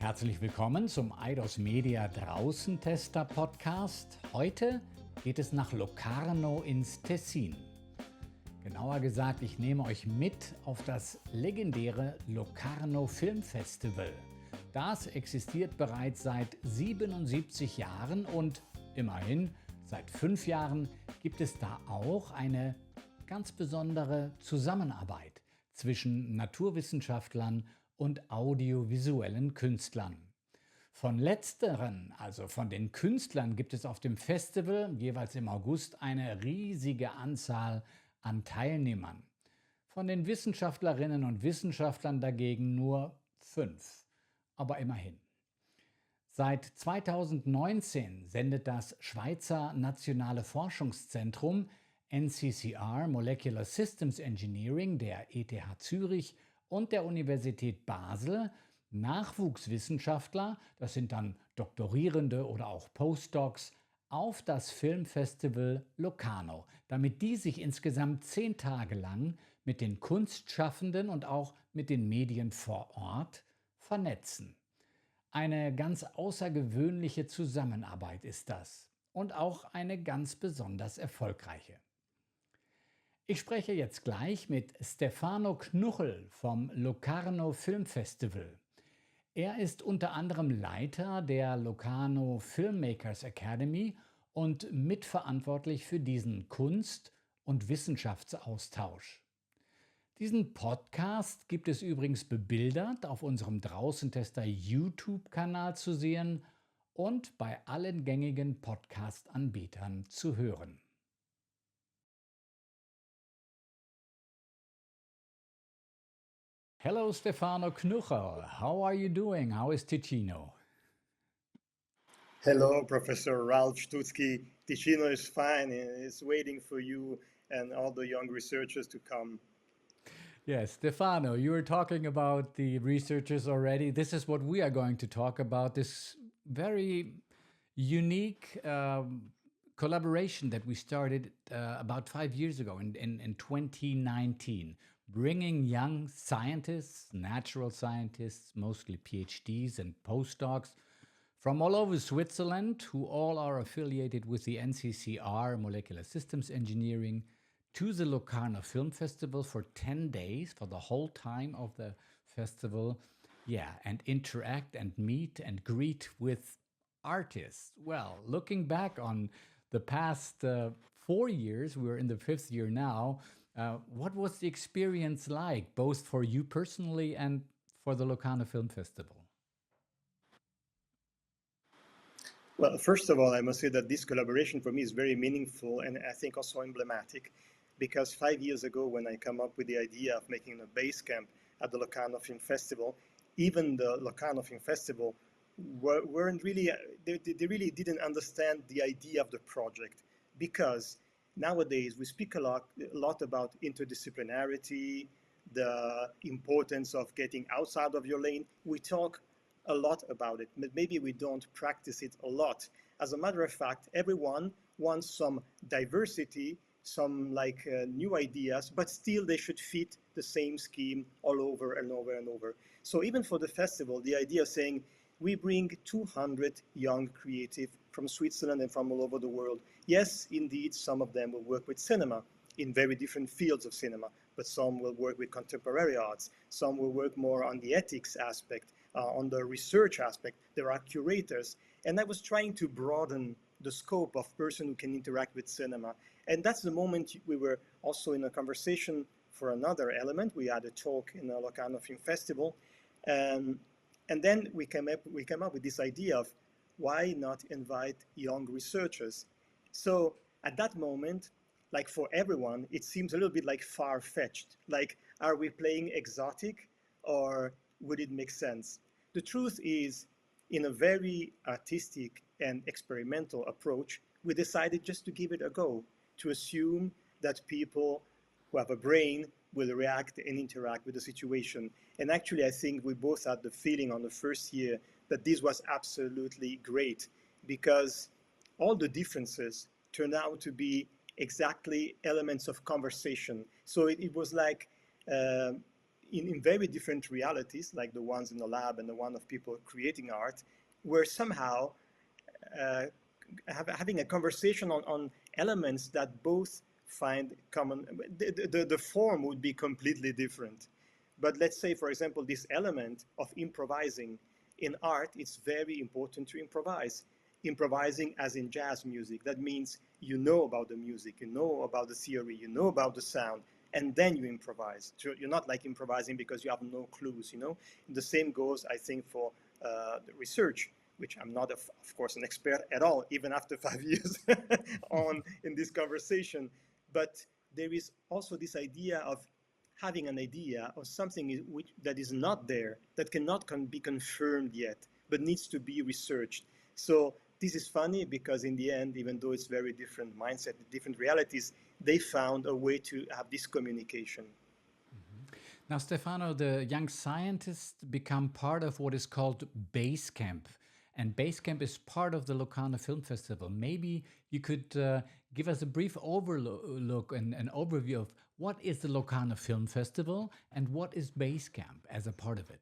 Herzlich willkommen zum Eidos Media Draußen-Tester Podcast. Heute geht es nach Locarno ins Tessin. Genauer gesagt, ich nehme euch mit auf das legendäre Locarno Film Festival. Das existiert bereits seit 77 Jahren und immerhin seit 5 Jahren gibt es da auch eine ganz besondere Zusammenarbeit zwischen Naturwissenschaftlern und audiovisuellen Künstlern. Von letzteren, also von den Künstlern, gibt es auf dem Festival jeweils im August eine riesige Anzahl an Teilnehmern. Von den Wissenschaftlerinnen und Wissenschaftlern dagegen nur 5, aber immerhin. Seit 2019 sendet das Schweizer Nationale Forschungszentrum NCCR Molecular Systems Engineering der ETH Zürich und der Universität Basel Nachwuchswissenschaftler, das sind dann Doktorierende oder auch Postdocs, auf das Filmfestival Locarno, damit die sich insgesamt 10 Tage lang mit den Kunstschaffenden und auch mit den Medien vor Ort vernetzen. Eine ganz außergewöhnliche Zusammenarbeit ist das und auch eine ganz besonders erfolgreiche. Ich spreche jetzt gleich mit Stefano Knuchel vom Locarno Film Festival. Er ist unter anderem Leiter der Locarno Filmmakers Academy und mitverantwortlich für diesen Kunst- und Wissenschaftsaustausch. Diesen Podcast gibt es übrigens bebildert auf unserem Draußen-Tester YouTube-Kanal zu sehen und bei allen gängigen Podcast-Anbietern zu hören. Hello, Stefano Knuchel. How are you doing? How is Ticino? Hello, Professor Ralf Stutzki. Ticino is fine. It's waiting for you and all the young researchers to come. Yes, Stefano, you were talking about the researchers already. This is what we are going to talk about, this very unique collaboration that we started about 5 years ago in 2019, bringing young scientists, natural scientists, mostly PhDs and postdocs, from all over Switzerland, who all are affiliated with the NCCR Molecular Systems Engineering, to the Locarno Film Festival for 10 days, for the whole time of the festival, and interact and meet and greet with artists. Well, looking back on the past 4 years, we're in the 5th year now, what was the experience like, both for you personally and for the Locarno Film Festival? Well, first of all, I must say that this collaboration for me is very meaningful and I think also emblematic, because 5 years ago when I come up with the idea of making a base camp at the Locarno Film Festival, even the Locarno Film Festival weren't really, they really didn't understand the idea of the project, because nowadays we speak a lot about interdisciplinarity, the importance of getting outside of your lane. We talk a lot about it, but maybe we don't practice it a lot. As a matter of fact, everyone wants some diversity, some new ideas, but still they should fit the same scheme all over and over and over. So even for the festival, the idea of saying we bring 200 young creative from Switzerland and from all over the world. Yes, indeed, some of them will work with cinema in very different fields of cinema, but some will work with contemporary arts. Some will work more on the ethics aspect, on the research aspect. There are curators. And I was trying to broaden the scope of person who can interact with cinema. And that's the moment we were also in a conversation for another element. We had a talk in the Locarno Film Festival. And then we came up with this idea of why not invite young researchers? So at that moment, like for everyone, it seems a little bit like far-fetched. Like, are we playing exotic or would it make sense? The truth is, in a very artistic and experimental approach, we decided just to give it a go, to assume that people who have a brain will react and interact with the situation. And actually, I think we both had the feeling on the first year that this was absolutely great, because all the differences turned out to be exactly elements of conversation. So it was like in very different realities, like the ones in the lab and the one of people creating art, we're somehow uh, having a conversation on elements that both find common. The form would be completely different. But let's say, for example, this element of improvising in art, it's very important to improvise. Improvising as in jazz music. That means you know about the music, you know about the theory, you know about the sound, and then you improvise. So you're not like improvising because you have no clues, you know? The same goes, I think, for the research, which I'm not, of course, an expert at all, even after 5 years on in this conversation. But there is also this idea of having an idea or something that is not there, that cannot be confirmed yet, but needs to be researched. So this is funny because in the end, even though it's very different mindset, different realities, they found a way to have this communication. Now, Stefano, the young scientists become part of what is called Basecamp. And Basecamp is part of the Locarno Film Festival. Maybe you could give us a brief overlook and an overview of what is the Locarno Film Festival and what is Basecamp as a part of it.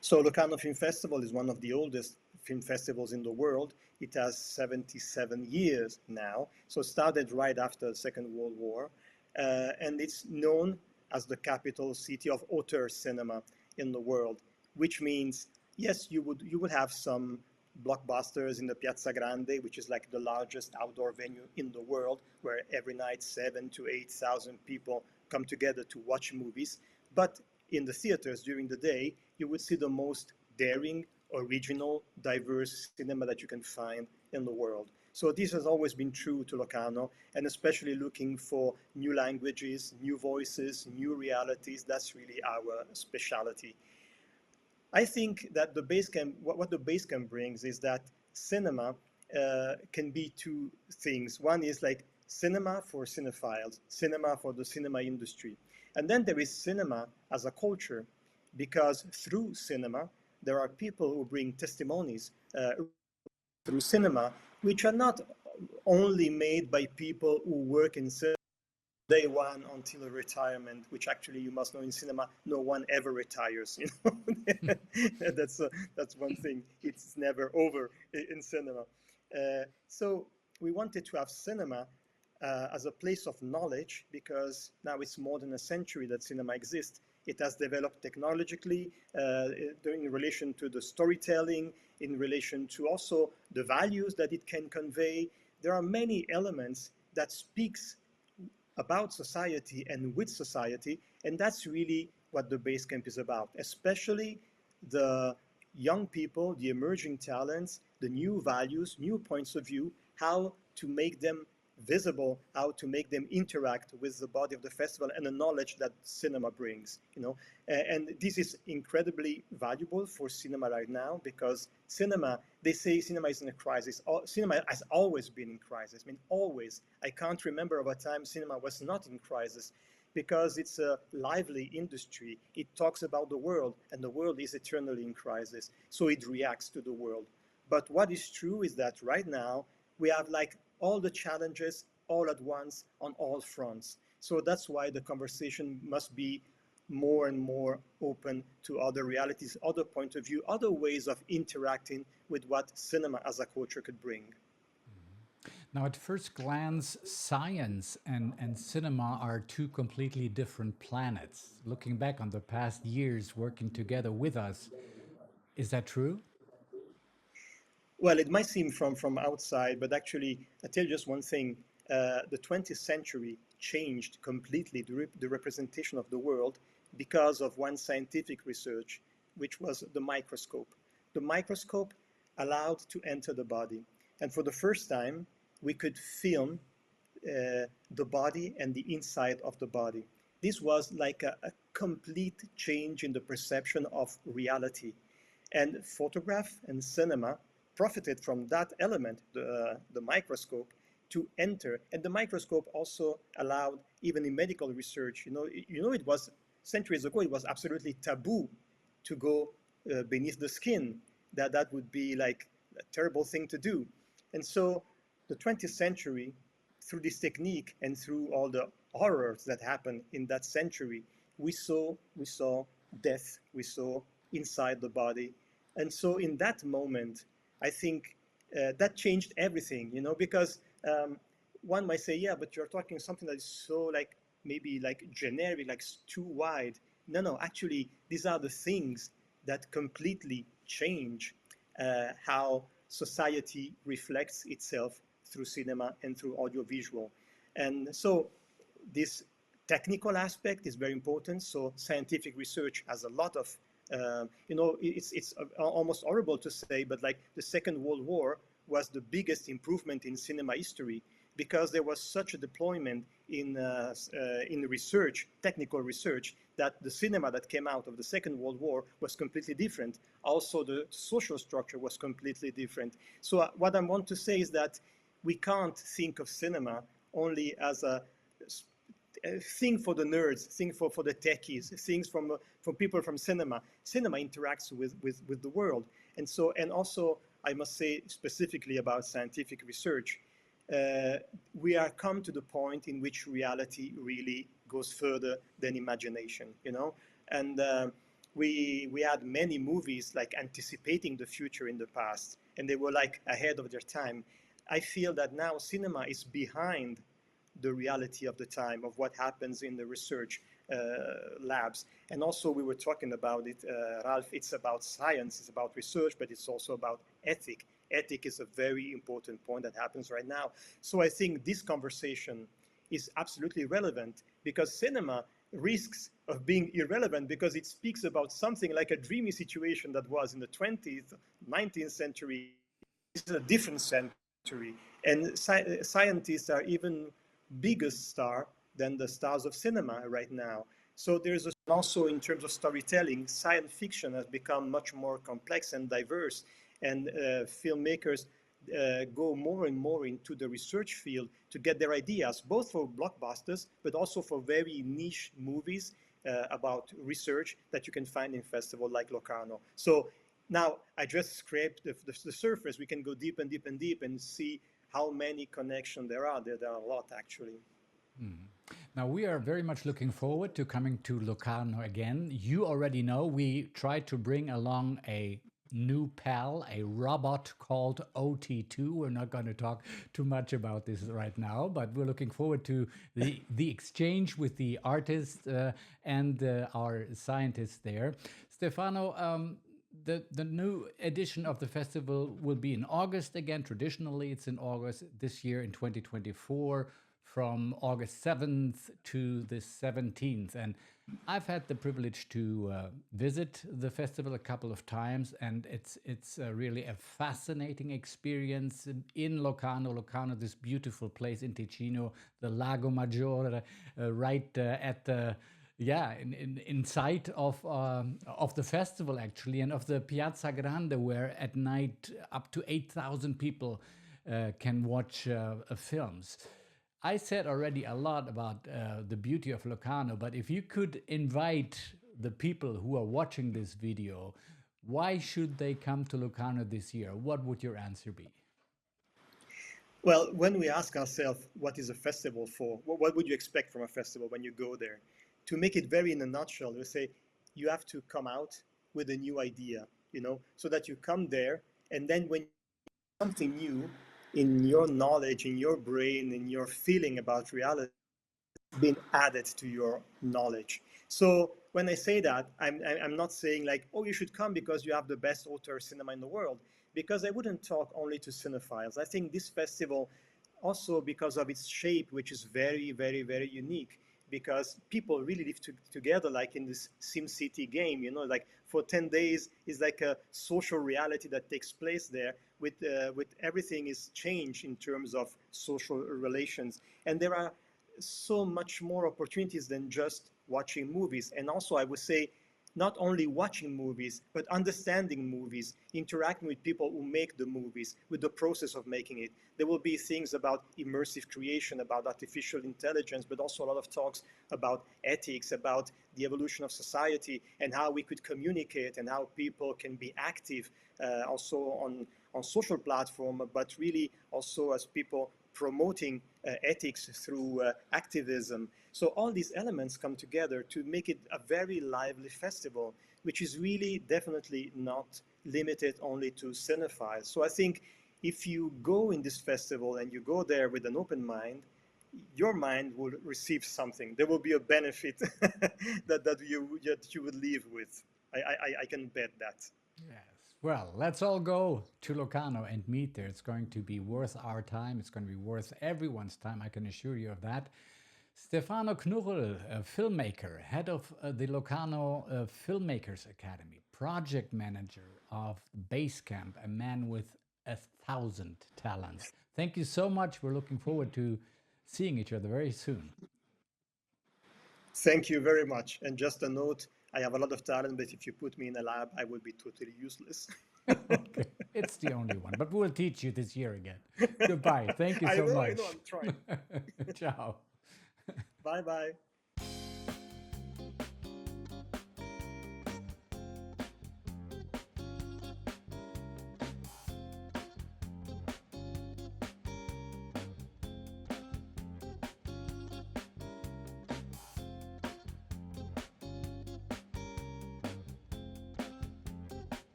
So Locarno Film Festival is one of the oldest film festivals in the world. It has 77 years now, so it started right after the Second World War, and it's known as the capital city of auteur cinema in the world, which means, yes, you would have some blockbusters in the Piazza Grande, which is like the largest outdoor venue in the world, where every night 7,000 to 8,000 people come together to watch movies. But in the theaters during the day, you would see the most daring, original, diverse cinema that you can find in the world. So this has always been true to Locarno, and especially looking for new languages, new voices, new realities. That's really our specialty. I think that the Basecamp, what the Basecamp brings is that cinema can be two things. One is like cinema for cinephiles, cinema for the cinema industry. And then there is cinema as a culture, because through cinema, there are people who bring testimonies through cinema, which are not only made by people who work in cinema day one until retirement, which actually you must know in cinema, no one ever retires. You know, that's one thing. It's never over in cinema. So we wanted to have cinema as a place of knowledge, because now it's more than a century that cinema exists. It has developed technologically in relation to the storytelling, in relation to also the values that it can convey. There are many elements that speaks about society and with society, and that's really what the Basecamp is about, especially the young people, the emerging talents, the new values, new points of view, how to make them visible, how to make them interact with the body of the festival and the knowledge that cinema brings, you know. And this is incredibly valuable for cinema right now, because cinema, they say cinema is in a crisis. Cinema has always been in crisis. I mean, always. I can't remember of a time cinema was not in crisis, because it's a lively industry. It talks about the world, and the world is eternally in crisis. So it reacts to the world. But what is true is that right now we have like all the challenges all at once on all fronts. So that's why the conversation must be more and more open to other realities, other point of view, other ways of interacting with what cinema as a culture could bring. Now, at first glance, science and cinema are two completely different planets. Looking back on the past years working together with us, is that true? Well, it might seem from outside, but actually, I tell you just one thing. The 20th century changed completely the representation of the world because of one scientific research, which was the microscope. The microscope allowed to enter the body. And for the first time, we could film the body and the inside of the body. This was like a complete change in the perception of reality. And photograph and cinema profited from that element, the microscope, to enter. And the microscope also allowed, even in medical research, it was centuries ago, it was absolutely taboo to go beneath the skin. That would be like a terrible thing to do. And so the 20th century, through this technique and through all the horrors that happened in that century, we saw death, we saw inside the body. And so in that moment, I think that changed everything, you know, because one might say, yeah, but you're talking something that is so like maybe like generic, like too wide. No, actually, these are the things that completely change how society reflects itself through cinema and through audiovisual. And so this technical aspect is very important. So scientific research has a lot of, you know, it's almost horrible to say, but like the Second World War was the biggest improvement in cinema history, because there was such a deployment in research, technical research, that the cinema that came out of the Second World War was completely different. Also, the social structure was completely different. So what I want to say is that we can't think of cinema only as a thing for the nerds, thing for the techies, things from people from cinema. Cinema interacts with the world. And so, and also, I must say specifically about scientific research, we are come to the point in which reality really goes further than imagination, you know? And we had many movies like anticipating the future in the past, and they were like ahead of their time. I feel that now cinema is behind the reality of the time, of what happens in the research labs. And also we were talking about it, Ralf, it's about science, it's about research, but it's also about ethic. Ethic is a very important point that happens right now. So I think this conversation is absolutely relevant, because cinema risks of being irrelevant because it speaks about something like a dreamy situation that was in the 20th, 19th century. It's a different century. And scientists are even bigger star than the stars of cinema right now. So there's also, in terms of storytelling, science fiction has become much more complex and diverse, and filmmakers go more and more into the research field to get their ideas, both for blockbusters, but also for very niche movies about research that you can find in festivals like Locarno. So now I just scraped the surface. We can go deep and deep and deep and see how many connections there are. There are a lot, actually. Now, we are very much looking forward to coming to Locarno again. You already know we tried to bring along a new pal, a robot called OT2. We're not going to talk too much about this right now, but we're looking forward to the exchange with the artists and our scientists there. Stefano, the new edition of the festival will be in August again. Traditionally, it's in August. This year in 2024, from August 7th to the 17th. And I've had the privilege to visit the festival a couple of times, and it's really a fascinating experience in Locarno. Locarno, this beautiful place in Ticino, the Lago Maggiore, right at the in sight of the festival, actually, and of the Piazza Grande, where at night up to 8,000 people can watch films. I said already a lot about the beauty of Locarno, but if you could invite the people who are watching this video, why should they come to Locarno this year? What would your answer be? Well, when we ask ourselves, what is a festival for? What would you expect from a festival when you go there? To make it very in a nutshell, we say you have to come out with a new idea, you know, so that you come there, and then when something new in your knowledge, in your brain, in your feeling about reality, been added to your knowledge. So when I say that, I'm not saying like, oh, you should come because you have the best auteur cinema in the world, because I wouldn't talk only to cinephiles. I think this festival, also because of its shape, which is very, very, very unique, because people really live together like in this SimCity game, you know, like for 10 days is like a social reality that takes place there with everything is changed in terms of social relations. And there are so much more opportunities than just watching movies. And also I would say, not only watching movies, but understanding movies, interacting with people who make the movies, with the process of making it. There will be things about immersive creation, about artificial intelligence, but also a lot of talks about ethics, about the evolution of society, and how we could communicate, and how people can be active also on social platform, but really also as people promoting ethics through activism. So all these elements come together to make it a very lively festival, which is really definitely not limited only to cinephiles. So I think if you go in this festival and you go there with an open mind, your mind will receive something. There will be a benefit that you would leave with. I can bet that. Yes. Well, let's all go to Locarno and meet there. It's going to be worth our time. It's going to be worth everyone's time. I can assure you of that. Stefano Knuchel, a filmmaker, head of the Locarno Filmmakers Academy, project manager of Basecamp, a man with 1,000 talents. Thank you so much. We're looking forward to seeing each other very soon. Thank you very much. And just a note, I have a lot of talent, but if you put me in a lab, I would be totally useless. Okay, it's the only one, but we'll teach you this year again. Goodbye. Thank you so much. I know, I'm trying. Ciao. Bye-bye.